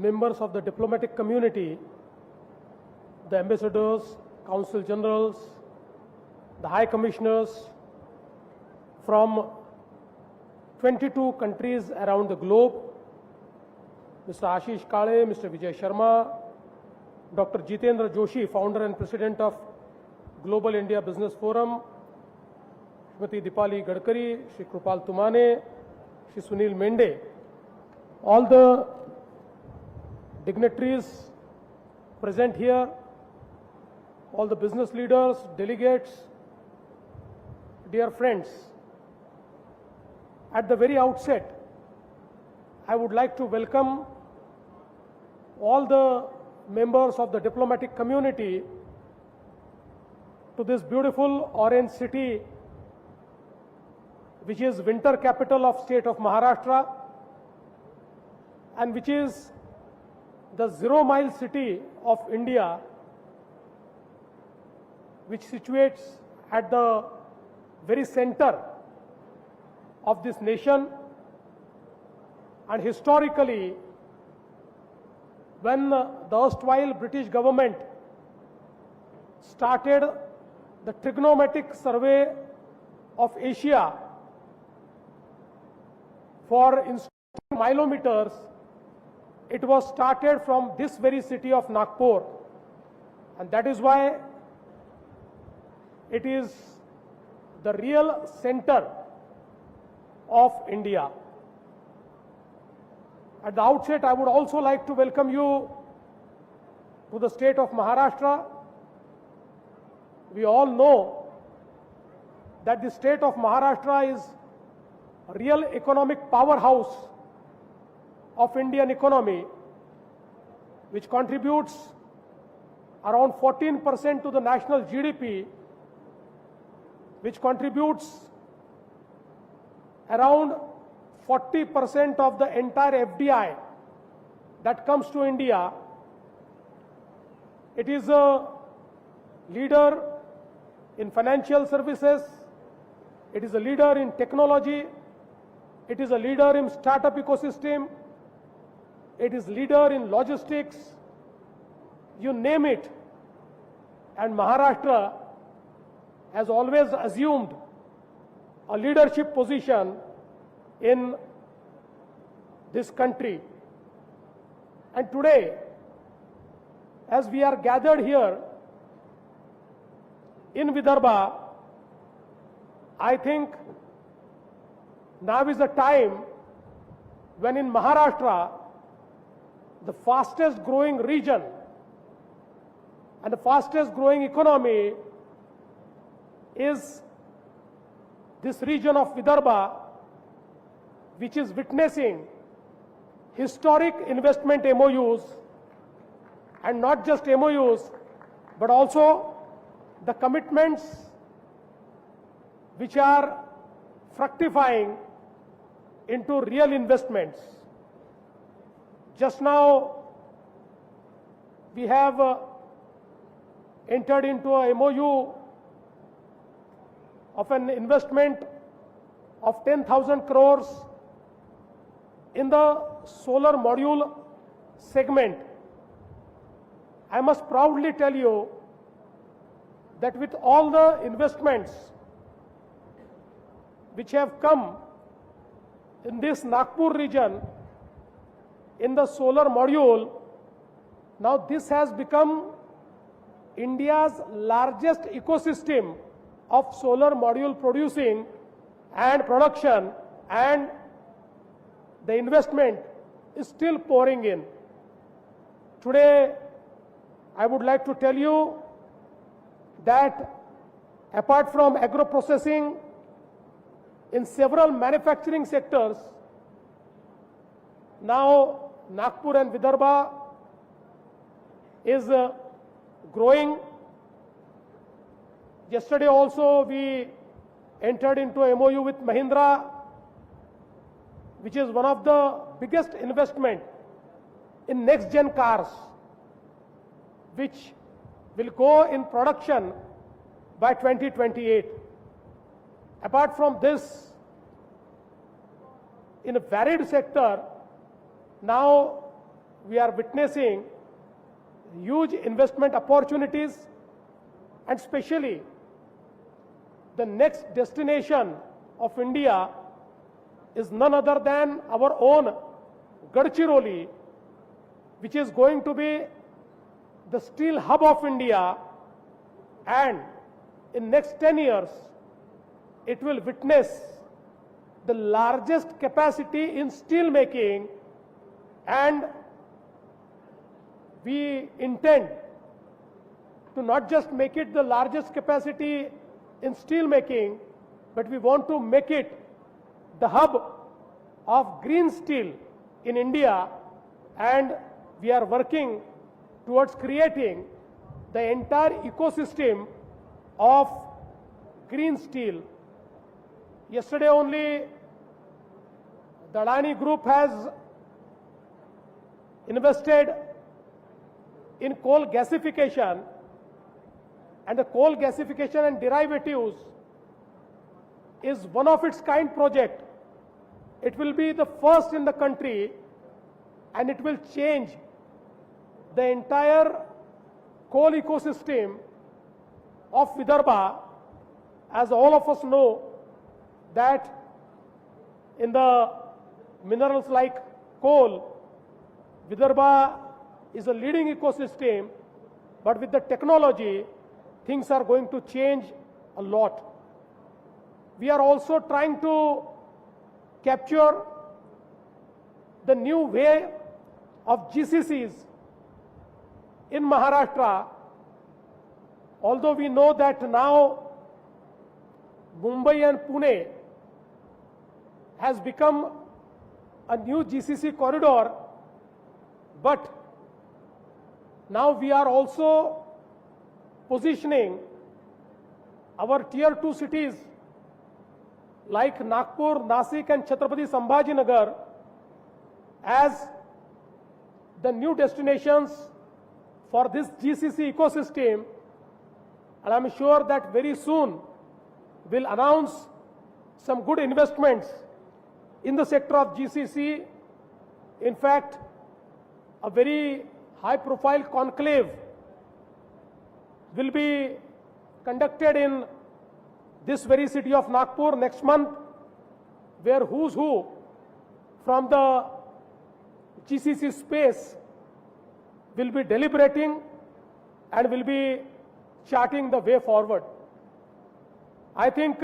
members of the diplomatic community, the ambassadors, consul generals, the high commissioners from 22 countries around the globe, Mr. Ashish Kale, Mr. Vijay Sharma, Dr. Jitendra Joshi, founder and president of Global India Business Forum, Samiti Dipali Gadkari, Shri Krupal Tumane, Shri Sunil Mende, all the dignitaries present here, all the business leaders, delegates, dear friends. At the very outset, I would like to welcome all the members of the diplomatic community to this beautiful orange city, which is winter capital of state of Maharashtra and which is the 0-mile city of India, which situates at the very center of this nation. And historically, when the erstwhile British government started the trigonometric survey of Asia for installing milometers, it was started from this very city of Nagpur, and that is why it is the real center of India. At the outset, I would also like to welcome you to the state of Maharashtra. We all know that the state of Maharashtra is a real economic powerhouse of Indian economy, which contributes around 14% to the national GDP, which contributes around 40% of the entire FDI that comes to India. It is a leader in financial services, it is a leader in technology, it is a leader in startup ecosystem, it is leader in logistics, you name it. And Maharashtra has always assumed a leadership position in this country. And today, as we are gathered here in Vidarbha, I think now is the time when in Maharashtra, the fastest growing region and the fastest growing economy is this region of Vidarbha, which is witnessing historic investment MOUs, and not just MOUs, but also the commitments which are fructifying into real investments. Just now, we have entered into a MOU of an investment of 10,000 crores in the solar module segment. I must proudly tell you that with all the investments which have come in this Nagpur region in the solar module, now this has become India's largest ecosystem of solar module producing and production, and the investment is still pouring in. Today, I would like to tell you that apart from agro-processing, in several manufacturing sectors, now Nagpur and Vidarbha is growing. Yesterday also we entered into a MOU with Mahindra, which is one of the biggest investment in next-gen cars, which will go in production by 2028. Apart from this, in a varied sector, now we are witnessing huge investment opportunities, and especially the next destination of India is none other than our own Gadchiroli, which is going to be the steel hub of India, and in next 10 years it will witness the largest capacity in steel making, and we intend to not just make it the largest capacity in steel making, but we want to make it the hub of green steel in India, and we are working towards creating the entire ecosystem of green steel. Yesterday only, the Adani Group has invested in coal gasification, and the coal gasification and derivatives is one of its kind project. It will be the first in the country, and it will change the entire coal ecosystem of Vidarbha. As all of us know that in the minerals like coal, Vidarbha is a leading ecosystem, but with the technology, things are going to change a lot. We are also trying to capture the new way of GCCs in Maharashtra. Although we know that now Mumbai and Pune has become a new GCC corridor, but now we are also positioning our tier 2 cities like Nagpur, Nasik and Chhatrapati Sambhajinagar as the new destinations for this GCC ecosystem, and I am sure that very soon we'll announce some good investments in the sector of GCC. In fact, a very high profile conclave will be conducted in this very city of Nagpur next month, where who's who from the GCC space will be deliberating and will be charting the way forward. I think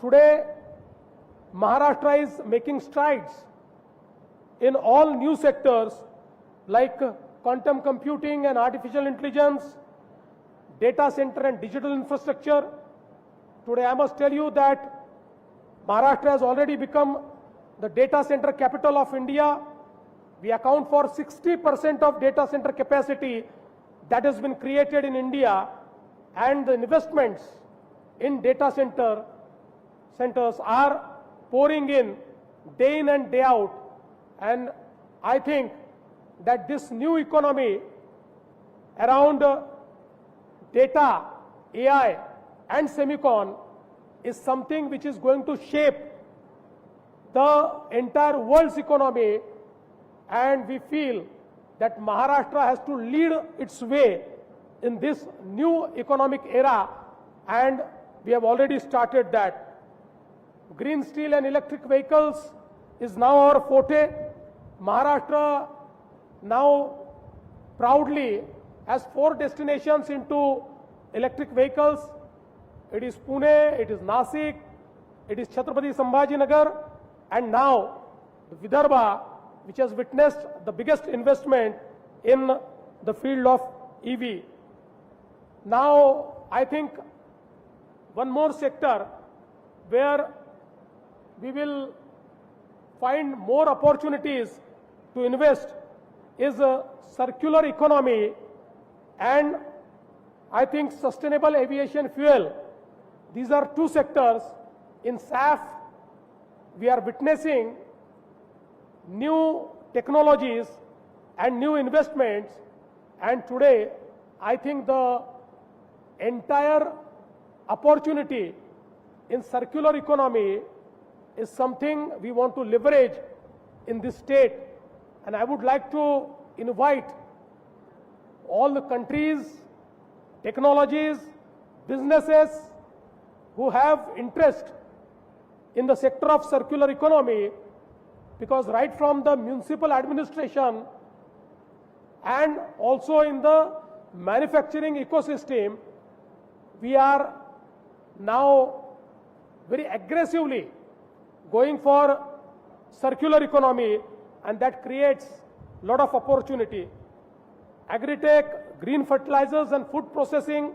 today Maharashtra is making strides in all new sectors like quantum computing and artificial intelligence, data center and digital infrastructure. Today I must tell you that Maharashtra has already become the data center capital of India. We account for 60% of data center capacity that has been created in India, and the investments in data centers are pouring in day in and day out. And I think that this new economy around data, AI and semicon is something which is going to shape the entire world's economy, and we feel that Maharashtra has to lead its way in this new economic era, and we have already started that. Green steel and electric vehicles is now our forte. Maharashtra now proudly has 4 destinations into electric vehicles. It is Pune, it is Nasik, it is Chhatrapati Sambhajinagar, and now the Vidarbha, which has witnessed the biggest investment in the field of EV. Now, I think one more sector where we will find more opportunities to invest is a circular economy, and I think sustainable aviation fuel. These are 2 sectors. In SAF, we are witnessing new technologies and new investments, and today I think the entire opportunity in circular economy is something we want to leverage in this state. And I would like to invite all the countries, technologies, businesses who have interest in the sector of circular economy, because right from the municipal administration and also in the manufacturing ecosystem, we are now very aggressively going for circular economy, and that creates a lot of opportunity. Agri-tech, green fertilizers and food processing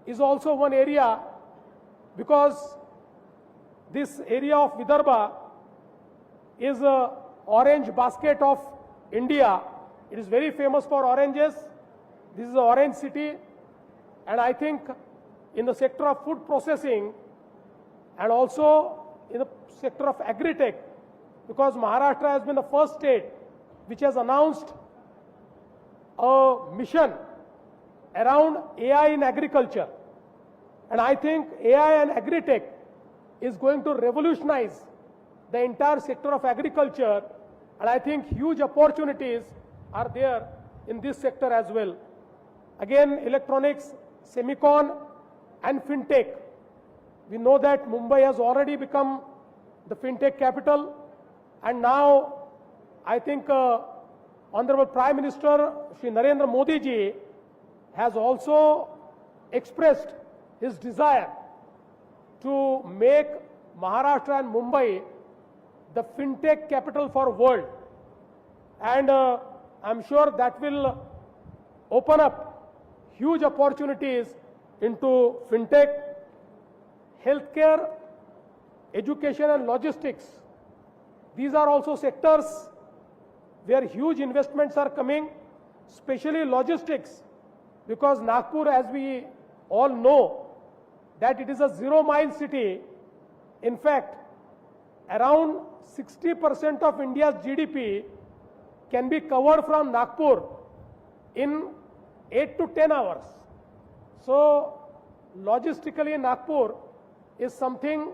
is also one area, because this area of Vidarbha is a orange basket of India. It is very famous for oranges. This is an orange city, and I think in the sector of food processing and also in the sector of agri-tech, because Maharashtra has been the first state which has announced a mission around AI in agriculture. And I think AI and agri-tech is going to revolutionize the entire sector of agriculture, and I think huge opportunities are there in this sector as well. Again, electronics, semicon and fintech. We know that Mumbai has already become the fintech capital, and now I think Honorable Prime Minister Shri Narendra Modi ji has also expressed his desire to make Maharashtra and Mumbai the fintech capital for world, and I'm sure that will open up huge opportunities into fintech, healthcare, education and logistics. These are also sectors where huge investments are coming, especially logistics, because Nagpur, as we all know, that it is a zero-mile city. In fact, around 60% of India's GDP can be covered from Nagpur in 8 to 10 hours. So, logistically, Nagpur is something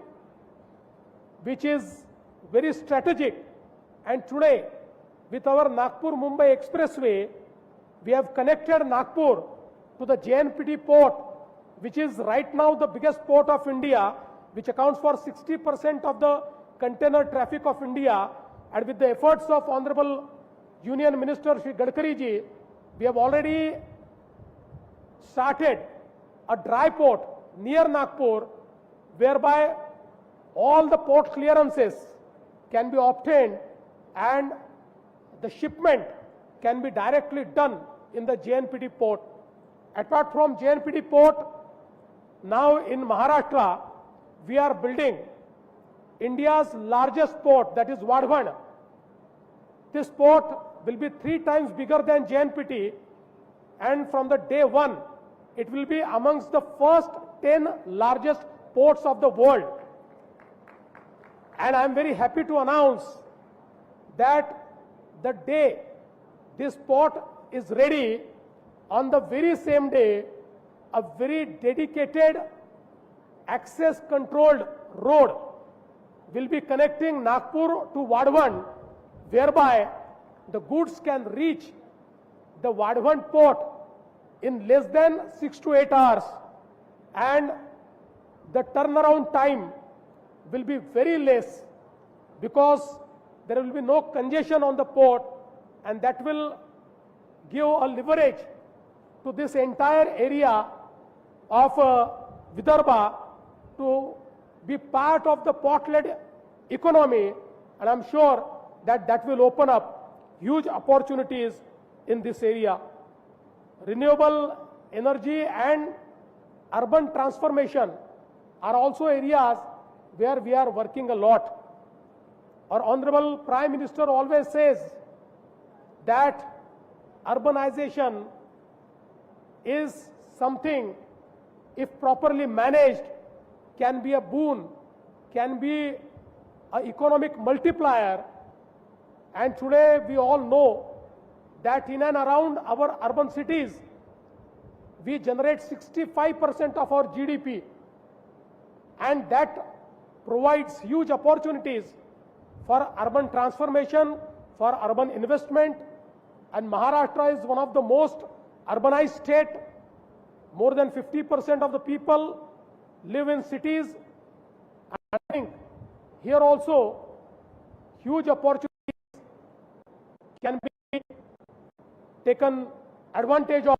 which is very strategic. And today, with our Nagpur-Mumbai Expressway, we have connected Nagpur to the JNPT port, which is right now the biggest port of India, which accounts for 60% of the container traffic of India. And with the efforts of Honorable Union Minister Shri Gadkari ji, we have already started a dry port near Nagpur, whereby all the port clearances can be obtained and the shipment can be directly done in the JNPT port. Apart from JNPT port, now in Maharashtra, we are building India's largest port, that is Vidarbha. This port will be 3 times bigger than JNPT, and from the day one, it will be amongst the first 10 largest ports of the world. And I am very happy to announce that the day this port is ready, on the very same day, a very dedicated access controlled road will be connecting Nagpur to Vidarbha, whereby the goods can reach the Vidarbha port in less than 6 to 8 hours, and the turnaround time will be very less, because there will be no congestion on the port, and that will give a leverage to this entire area of Vidarbha to be part of the port-led economy, and I'm sure that that will open up huge opportunities in this area. Renewable energy and urban transformation are also areas where we are working a lot. Our Honorable Prime Minister always says that urbanization is something, if properly managed, can be a boon, can be an economic multiplier. And today we all know that in and around our urban cities, we generate 65% of our GDP, and that provides huge opportunities for urban transformation, for urban investment, and Maharashtra is one of the most urbanized state. More than 50% of the people live in cities. I think here also huge opportunities can be taken advantage of.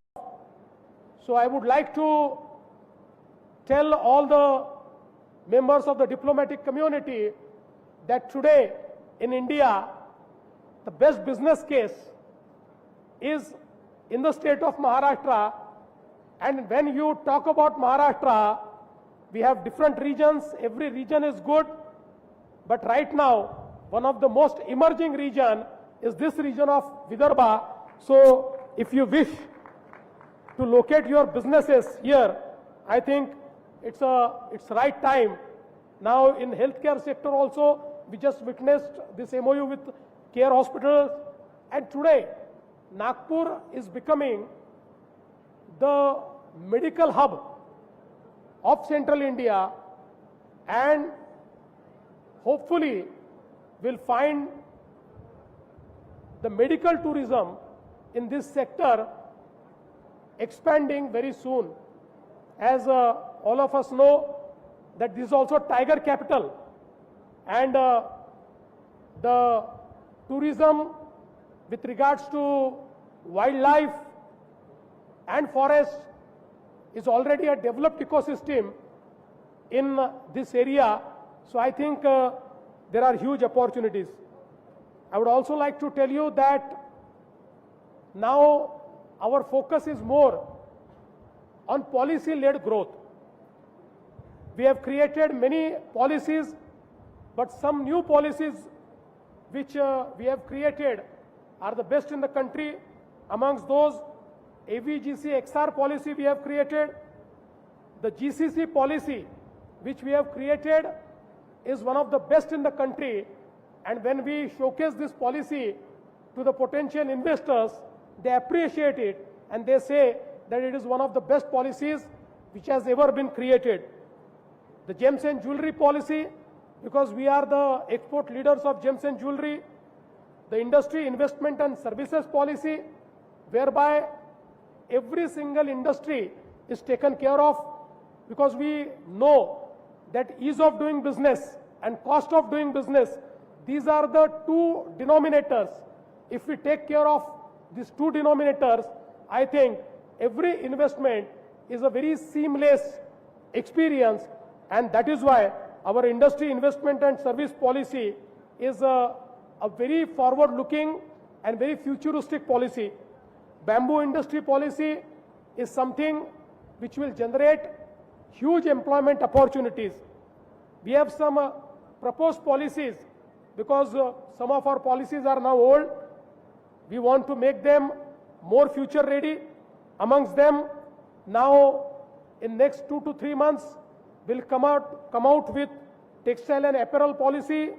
So I would like to tell all the members of the diplomatic community that today in India, the best business case is in the state of Maharashtra. And when you talk about Maharashtra, we have different regions. Every region is good. But right now, one of the most emerging region is this region of Vidarbha. So if you wish to locate your businesses here, I think it's right time. Now in healthcare sector also, we just witnessed this MOU with care hospitals. And today, Nagpur is becoming the medical hub of central India, and hopefully will find the medical tourism in this sector expanding very soon. As all of us know that this is also tiger capital, and the tourism with regards to wildlife and forest is already a developed ecosystem in this area. So I think there are huge opportunities. I would also like to tell you that now our focus is more on policy-led growth. We have created many policies, but some new policies which we have created are the best in the country. Amongst those, AVGC XR policy we have created. The GCC policy which we have created is one of the best in the country, and when we showcase this policy to the potential investors, they appreciate it and they say that it is one of the best policies which has ever been created. The gems and jewelry policy, because we are the export leaders of gems and jewelry. The industry investment and services policy, whereby every single industry is taken care of, because we know that ease of doing business and cost of doing business, these are the two denominators. If we take care of these two denominators, I think every investment is a very seamless experience, and that is why our industry investment and service policy is a very forward-looking and very futuristic policy. Bamboo industry policy is something which will generate huge employment opportunities. We have some proposed policies, because some of our policies are now old. We want to make them more future ready. Amongst them, now in next 2 to 3 months, will come out with textile and apparel policy,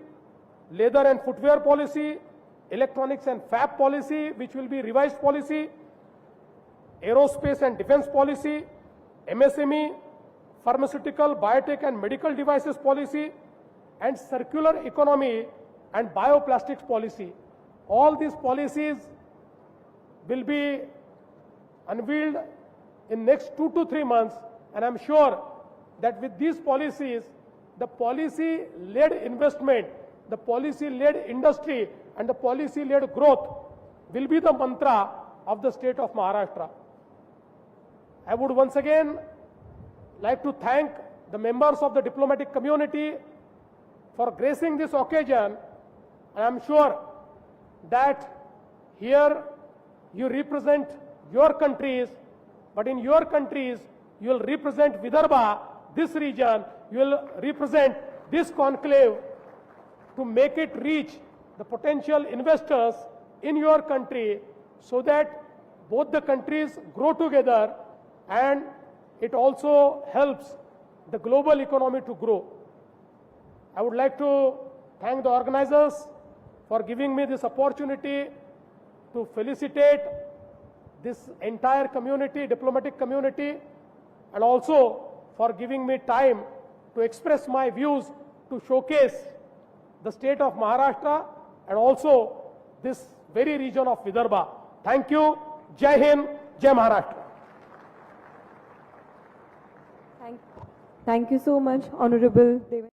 leather and footwear policy, electronics and fab policy, which will be revised policy, aerospace and defense policy, MSME, pharmaceutical, biotech and medical devices policy, and circular economy and bioplastics policy. All these policies will be unveiled in next 2 to 3 months, and I'm sure that with these policies, the policy-led investment, the policy-led industry, and the policy-led growth will be the mantra of the state of Maharashtra. I would once again like to thank the members of the diplomatic community for gracing this occasion. I am sure that here you represent your countries, but in your countries you will represent Vidarbha, this region, you will represent this conclave to make it reach the potential investors in your country, so that both the countries grow together and it also helps the global economy to grow. I would like to thank the organizers for giving me this opportunity to felicitate this entire community, diplomatic community, and also for giving me time to express my views, to showcase the state of Maharashtra and also this very region of Vidarbha. Thank you. Jai Hind, Jai Maharashtra. Thank you so much, Honorable Dev.